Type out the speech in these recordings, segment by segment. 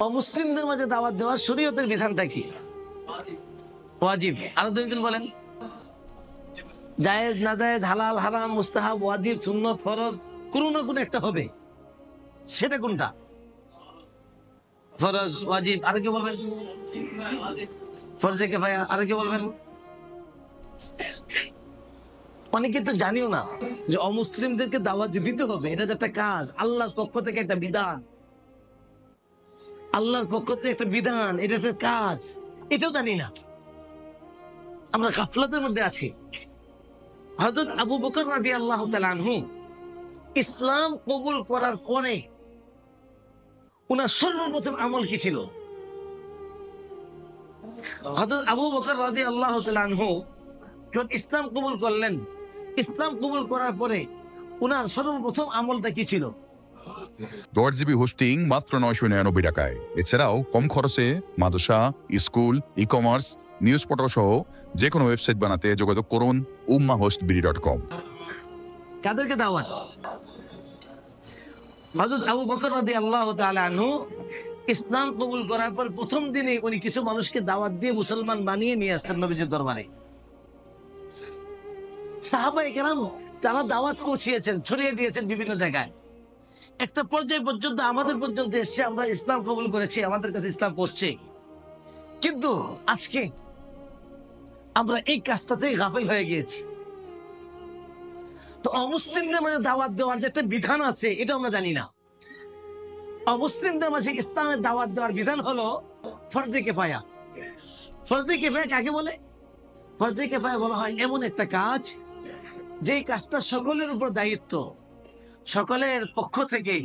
অমুসলিমদের মাঝে দাওয়াত দেওয়ার শরীয়তের বিধানটা কি? ওয়াজিব। আরো দুইজন বলেন। জায়েজ, নাজায়েজ, হালাল, হারাম, মুস্তাহাব, ওয়াজিব, সুন্নত, ফরজ, কোনো না কোনো একটা হবে। সেটা কোনটা? ফরজ, ওয়াজিব, আর কি বলবেন? ফরজে কিফায়া, আর কি বলবেন? অনেকে তো জানিও না যে অমুসলিমদেরকে দাওয়াত দিতে হবে, এটা একটা কাজ, আল্লাহর পক্ষ থেকে একটা বিধান, আল্লাহর পক্ষ থেকে একটা বিধান, এটা একটা কাজ, এটাও জানি না। আমরা গাফলাতের মধ্যে আছি। হযরত আবু বকর রাদিয়াল্লাহু তাআলা আনহু ইসলাম কবুল করার পরে উনার সর্বপ্রথম আমল কি ছিল? হযরত আবু বকর রাদিয়াল্লাহু তাআলা আনহু যখন ইসলাম কবুল করলেন, ইসলাম কবুল করার পরে উনার সর্বপ্রথম আমলটা কি ছিল? 10 জিবি হোস্টিং মাত্র 999 টাকায়। এছাড়াও কম খরচে মাদ্রাসা, স্কুল, ই-কমার্স, নিউজ পোর্টাল সহ যে কোনো ওয়েবসাইট বানাতে যোগাযোগ করুন ummahostbiri.com। কাদেরকে দাওয়াত? হযরত আবু বকর রাদিয়াল্লাহু তাআলা আনহু ইসলাম কবুল করার পর প্রথম দিনে উনি কিছু মানুষকে দাওয়াত দিয়ে মুসলমান বানিয়ে নিয়ে আসছেন নবীজির দরবারে। সাহাবায়ে কেরাম তারা দাওয়াত পৌঁছিয়েছেন, ছড়িয়ে দিয়েছেন বিভিন্ন জায়গায়। একটা পর্যায় পর্যন্ত আমাদের পর্যন্ত এসে আমরা ইসলাম কবুল করেছি, আমাদের কাছে ইসলাম পৌঁছছে। কিন্তু আজকে আমরা এই কাজটা থেকে গাফিল হয়ে গিয়েছি। তো অমুসলিমদের মাঝে দাওয়াত দেওয়ার যে একটা বিধান আছে, এটা আমরা জানি না। অমুসলিমদের মাঝে ইসলামের দাওয়াত দেওয়ার বিধান হলো ফরজে কিফায়া। ফরজে কিফায়া কাকে বলে? ফরজে কিফায়া বলা হয় এমন একটা কাজ যেই কাজটা সকলের উপর দায়িত্ব, সকলের পক্ষ থেকে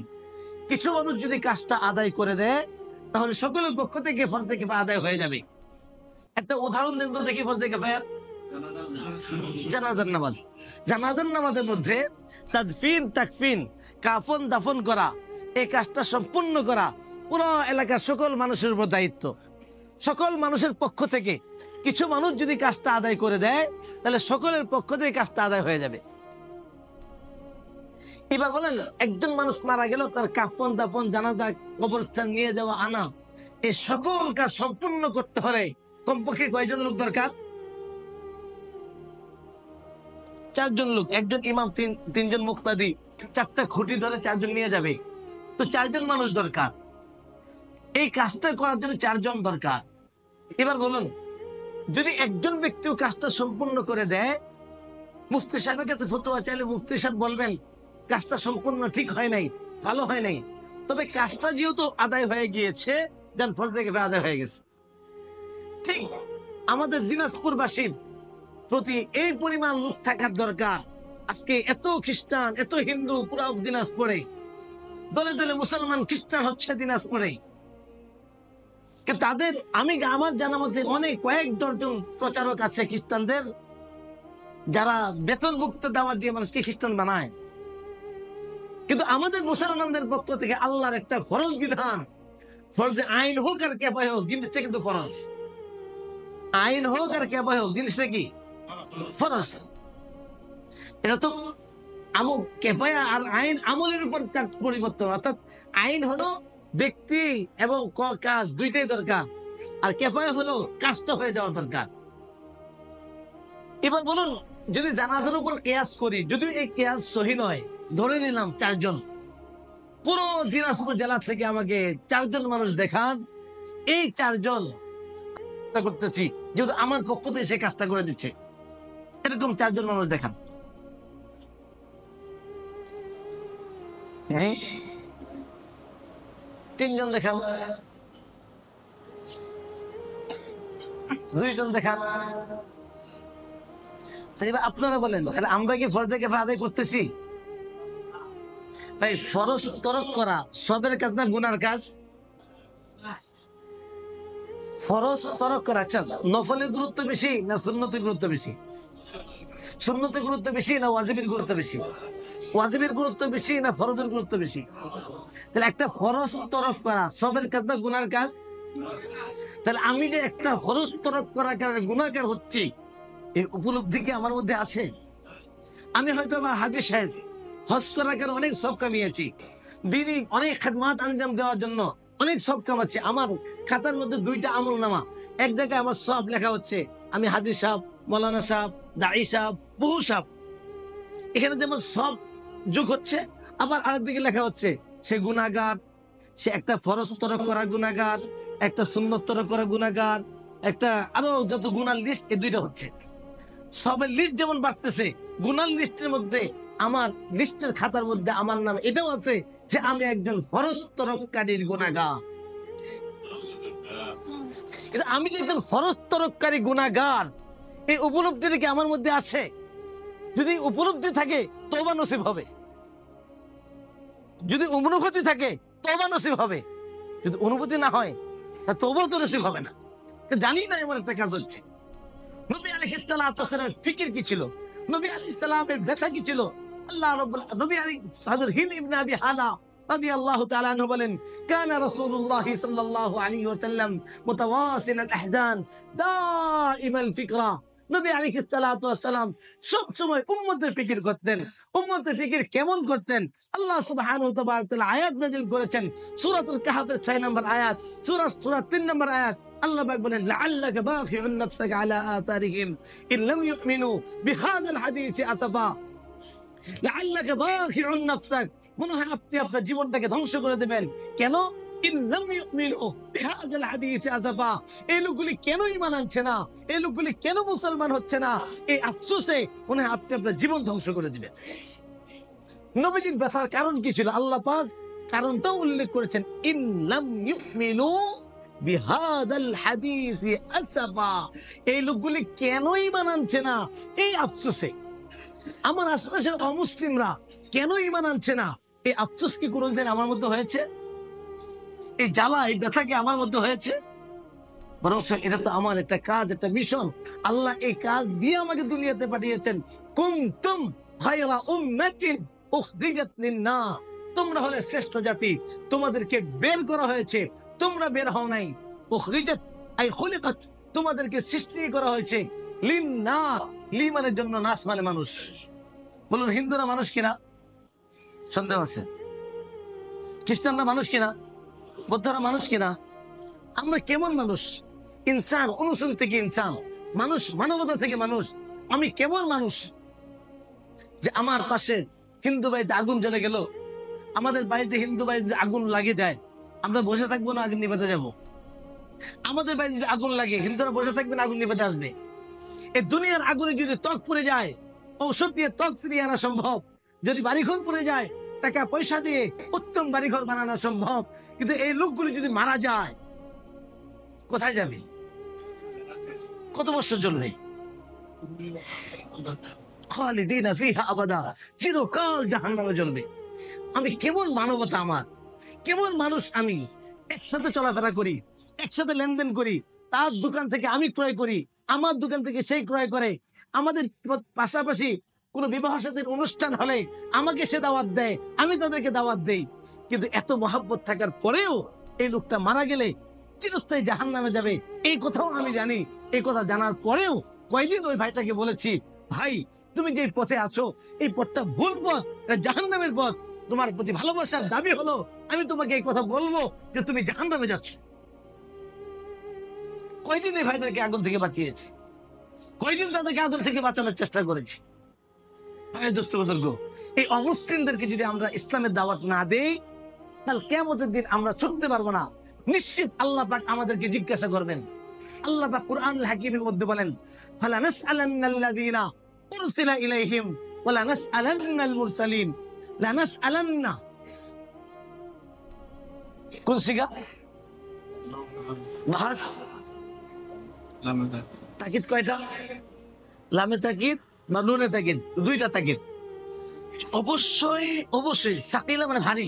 কিছু মানুষ যদি কাজটা আদায় করে দেয় তাহলে সকলের পক্ষ থেকে ফরজে কিফায়া আদায় হয়ে যাবে। একটা উদাহরণ দেন তো দেখি ফরজে কিফায়ার। জানাজার নামাজ। জানাজার নামাজের মধ্যে তাদফিন, তাকফিন, কাফন, দাফন করা, এই কাজটা সম্পূর্ণ করা পুরো এলাকার সকল মানুষের উপর দায়িত্ব। সকল মানুষের পক্ষ থেকে কিছু মানুষ যদি কাজটা আদায় করে দেয় তাহলে সকলের পক্ষ থেকে কাজটা আদায় হয়ে যাবে। এবার বলেন, একজন মানুষ মারা গেল, তার কাফন, দাফন, জানাজা, কবরস্থান নিয়ে যাওয়া, আনা, এই সকল কাজ সম্পূর্ণ করতে হলে কমপক্ষে কয়জন লোক দরকার? 4 জন লোক। একজন ইমাম, 3 জন মুক্তাদি, 4টা খুঁটি ধরে 4 জন নিয়ে যাবে। তো 4 জন মানুষ দরকার। এই কাজটা করার জন্য 4 জন দরকার। এবার বলুন, যদি একজন ব্যক্তিও কাজটা সম্পূর্ণ করে দেয়, মুফতি সাহেবের কাছে ফতোয়া চাইলে মুফতি সাহেব বলবেন কাজটা সম্পূর্ণ ঠিক হয় নাই, ভালো হয় নাই, তবে কাজটা যেহেতু আদায় হয়ে গিয়েছে, দেন ফরজে কিফায়া আদায় হয়ে গেছে। ঠিক আমাদের দিনাজপুরবাসীর প্রতি এই পরিমাণ লোক থাকার দরকার। আজকে এত খ্রিস্টান, এত হিন্দু পুরো দিনাজপুরে, দলে দলে মুসলমান, খ্রিস্টান হচ্ছে দিনাজপুরে। তাদের আমার জানা মতে অনেক কয়েক ডজন প্রচারক আছে খ্রিস্টানদের, যারা বেতনভুক্ত দাওয়াত দিয়ে মানুষকে খ্রিস্টান বানায়। কিন্তু আমাদের মুসলমানদের পক্ষ থেকে আল্লাহর একটা ফরজ বিধান, ফরজে আইন হোক আর কিফায়া হোক, জিনিসটা কিন্তু ফরজ। আইন হোক আর কিফায়া হোক, জিনিসটা কি? ফরজ। এটা তো কিফায়া আর আইন আমলের উপর তার পরিবর্তন। অর্থাৎ আইন হলো ব্যক্তি এবং কাজ দুইটাই দরকার, আর কিফায়া হলো কাজটা হয়ে যাওয়া দরকার। এবার বলুন, যদি জানাজার উপর কিয়াস করি, যদি এই কিয়াস সহি নয়, ধরে নিলাম 4 জন, পুরো দিনাজপুর জেলা থেকে আমাকে 4 জন মানুষ দেখান, এই 4 জন করতেছি যেহেতু আমার পক্ষ থেকে সে কাজটা করে দিচ্ছে, এরকম 4 জন মানুষ দেখান। 3 জন দেখান, 2 জন দেখান। আপনারা বলেন, তাহলে আমরা কি ফরজে কিফায়া আদায় করতেছি? ভাই, ফরজ তরক করা সবের কাজ না গুনার কাজ? ফরজ তরক করা, আচ্ছা, নফলের গুরুত্ব বেশি না সুন্নতের গুরুত্ব বেশি? সুন্নতের গুরুত্ব বেশি না ওয়াজিবের গুরুত্ব বেশি? ওয়াজিবের গুরুত্ব বেশি না ফরজের গুরুত্ব বেশি? তাহলে একটা ফরজ তরক করা সবের কাজ না গুনার কাজ? তাহলে আমি যে একটা ফরজ তরক করার কারণে গুনাহগার হচ্ছি, এই উপলব্ধি কি আমার মধ্যে আছে? আমি হয়তো বা হাজী সাহেব হজ করার কারণে অনেক সব কামিয়েছি, দিনই অনেক খেদমাত আঞ্জাম দেওয়ার জন্য অনেক সব কামাচ্ছি, আমার খাতার মধ্যে 2টা আমল নামা, এক জায়গায় আমার সব লেখা হচ্ছে আমি হাজির সাহেব, মৌলানা সাহেব, দাঈ সাহেব, বহু সাহেব, এখানে যেমন সব যোগ হচ্ছে, আবার আরেকদিকে লেখা হচ্ছে সে গুনাহগার, সে একটা ফরজ তরক করার গুনাহগার, একটা সুন্নত তরক করার গুনাহগার, একটা আরো যত গুনার লিস্ট, এই 2টা হচ্ছে। সবের লিস্ট যেমন বাড়তেছে, গুনার লিস্টের মধ্যে আমার লিস্টের খাতার মধ্যে আমার নাম এটাও আছে যে আমি একজন ফরজ তরককারীর গুনাহগার। কিন্তু আমি যে একজন ফরজ তরককারী গুনাহগার, এই উপলব্ধিটা কি আমার মধ্যে আছে? যদি উপলব্ধি থাকে তওবা নসিব হবে, যদি অনুভূতি থাকে তওবা নসিব হবে, যদি অনুভূতি না হয় তা তওবা তো নসিব হবে না। জানি না এমন একটা কাজ হচ্ছে। নবী আলাইহিস সালামের ফিকির কি ছিল, নবী আলাইহিস সালামের ব্যথা কি ছিল? আল্লাহ রাব্বুল নবী হযরত হিন্দ ইবনে আবি হানা রাদিয়াল্লাহু তাআলা আনহু বলেন, কানা রাসূলুল্লাহ সাল্লাল্লাহু আলাইহি ওয়াসাল্লাম মুতাওয়াসিল আল আহজান দাইমাল ফিকরা। নবী আলাইহিস সালাম সব সময় উম্মতের ফিকির করতেন। উম্মতের ফিকির কেমন করতেন? আল্লাহ সুবহানাহু ওয়া তাআলা আয়াত নাযিল করেছেন সূরাতুল কাহফের 6 নম্বর আয়াত, সূরা 3 নম্বর আয়াত। আল্লাহ পাক বলেন, লাআল্লাকা বাখিউন নাফসাকা আলা আতারিহিম ইন লাম ইউমিনু বিহাযাল হাদিসি আসাফা। লাআল্লাকা বাখিউন নাফসাক, মনে হয় আপনি আপনার জীবনটাকে ধ্বংস করে দেবেন। কেন? ইন লাম ইউমিনু বিহাযাল হাদিসি আসাফা, এই লোকগুলি কেন ঈমান আনছে না, এই লোকগুলি কেন মুসলমান হচ্ছে না, এই আফসোসে মনে হয় আপনি আপনার জীবন ধ্বংস করে দিবেন। নবীজির ব্যথার কারণ কি ছিল? আল্লাহ পাক কারণটাও উল্লেখ করেছেন, ইন লাম ইউমিনু বিহাদাল হাদিসি আসাফা, এই লোকগুলি কেন ঈমান আনছে না এই আফসোসে। আমার আশপাশের অমুসলিমরা কেন ঈমান আনছে না এই আফসোস কি কোনোদিন আমার মধ্যে হয়েছে? এই জ্বালা, এই ব্যথা কি আমার মধ্যে হয়েছে? বরং এটা তো আমার একটা কাজ, একটা মিশন। আল্লাহ এই কাজ দিয়ে আমাকে দুনিয়াতে পাঠিয়েছেন। কুনতুম খায়রা উম্মাতিন উখরিজাত লিন-নাস, তোমরা হলে শ্রেষ্ঠ জাতি, তোমাদেরকে বের করা হয়েছে, তোমরা বের হও নাই। উখরিজাত আই খুলিকাত, তোমাদেরকে সৃষ্টি করা হয়েছে। লিন-নাস, লি মানে জন্য, নাস মানে মানুষ। বলুন হিন্দুরা মানুষ কিনা? সন্দেহ আছে। খ্রিস্টানরা মানুষ কিনা? বৌদ্ধরা মানুষ কিনা? আমরা কেমন মানুষ? ইনসান, অনুসরণ থেকে ইনসান, মানুষ, মানবতা থেকে মানুষ। আমি কেমন মানুষ যে আমার পাশে হিন্দু বাড়িতে আগুন জ্বলে গেল, আমাদের বাড়িতে হিন্দু বাড়িতে আগুন লাগে যায়, আমরা বসে থাকবো না আগুন নিভাতে যাব? আমাদের বাড়িতে যদি আগুন লাগে, হিন্দুরা বসে থাকবে না আগুন নিভাতে আসবে? এই দুনিয়ার আগুনে যদি ত্বক পুড়ে যায়, ঔষধ দিয়ে ত্বক ফিরিয়ে আনা সম্ভব। যদি বাড়িঘর পুড়ে যায়, টাকা পয়সা দিয়ে উত্তম বাড়িঘর বানানো সম্ভব। কিন্তু এই লোকগুলি যদি মারা যায়, কোথায় যাবে? কত বছর জ্বলবে? খালিদিনা ফিহা আবাদা, চিরকাল জাহান্নামে জ্বলবে। আমি কেমন মানবতা আমার, কেমন মানুষ আমি! একসাথে চলাফেরা করি, একসাথে লেনদেন করি, তার দোকান থেকে আমি ক্রয় করি, আমার দোকান থেকে সেই ক্রয় করে। আমাদের পাশাপাশি কোনো বিবাহ সাথীর অনুষ্ঠান হলে আমাকে সে দাওয়াত দেয়, আমি তাদেরকে দাওয়াত দেই। কিন্তু এত মহাব্বত থাকার পরেও এই লোকটা মারা গেলে চিরস্থায়ী জাহান্নামে যাবে, এই কথাও আমি জানি। এই কথা জানার পরেও কয়দিন ওই ভাইটাকে বলেছি, ভাই তুমি যে পথে আছো এই পথটা ভুল পথ, এটা জাহান্নামের পথ। তোমার প্রতি ভালোবাসার দাবি হলো আমি তোমাকে এই কথা বলবো যে তুমি জাহান্নামে যাচ্ছ। কয়দিন এই ভাইদেরকে আগুন থেকে বাঁচিয়েছি, কয়দিন তাদেরকে আগুন থেকে বাঁচানোর চেষ্টা করেছি। ভাই দোস্ত বুজুর্গ, এই অমুসলিমদেরকে যদি আমরা ইসলামের দাওয়াত না দেই, তাহলে কিয়ামতের দিন আমরা ছুটতে পারবো না। নিশ্চিত আল্লাহ পাক আমাদেরকে জিজ্ঞাসা করবেন। আল্লাহ পাক কুরআনুল হাকীমের মধ্যে বলেন, ফালা নাসআলান্নাল্লাযীনা উরসিলা ইলাইহিম ওয়ালা নাসআলান্নাল মুরসালিন। লা নাসআলান্না কোন সিগা? বাস তাকিদ কয়টা? লামে তাকিদ বা নুনে তাকিদ, 2টা তাকিদ। অবশ্যই অবশ্যই, সাকিলা মানে ভারী।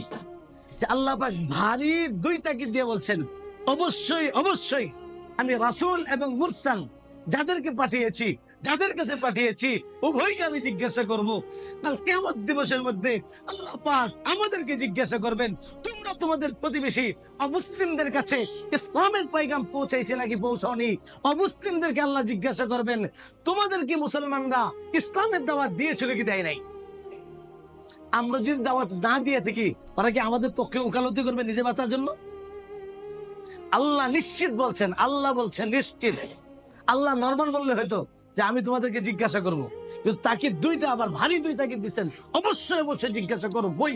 আল্লাহ পাক ভারী 2 তাকিদ দিয়ে বলছেন, অবশ্যই অবশ্যই আমি রাসূল এবং মুরসাল যাদেরকে পাঠিয়েছি, যাদের কাছে পাঠিয়েছি, উভয়কে আমি জিজ্ঞাসা করব। কাল কিয়ামত দিবসের মধ্যে আল্লাহ পাক আমাদেরকে জিজ্ঞাসা করবেন, তোমরা তোমাদের প্রতিবেশী অমুসলিমদের কাছে ইসলামের পয়গাম পৌঁছাইছে নাকি পৌঁছাওনি? অমুসলিমদেরকে আল্লাহ জিজ্ঞাসা করবেন, তোমাদেরকে মুসলমানরা ইসলামের দাওয়াত দিয়েছিল কি দেয় নাই? আমরা যদি দাওয়াত না দিয়ে থাকি, ওরা কি আমাদের পক্ষে ওকালতি করবে নিজে বাঁচার জন্য? আল্লাহ নিশ্চিত বলছেন, আল্লাহ বলছেন নিশ্চিত। আল্লাহ নরমাল বললে হয়তো যে আমি তোমাদেরকে জিজ্ঞাসা করবো, কিন্তু তাকে দুইটা আবার ভারী দুই তাকে দিচ্ছেন, অবশ্যই অবশ্যই জিজ্ঞাসা করো বই।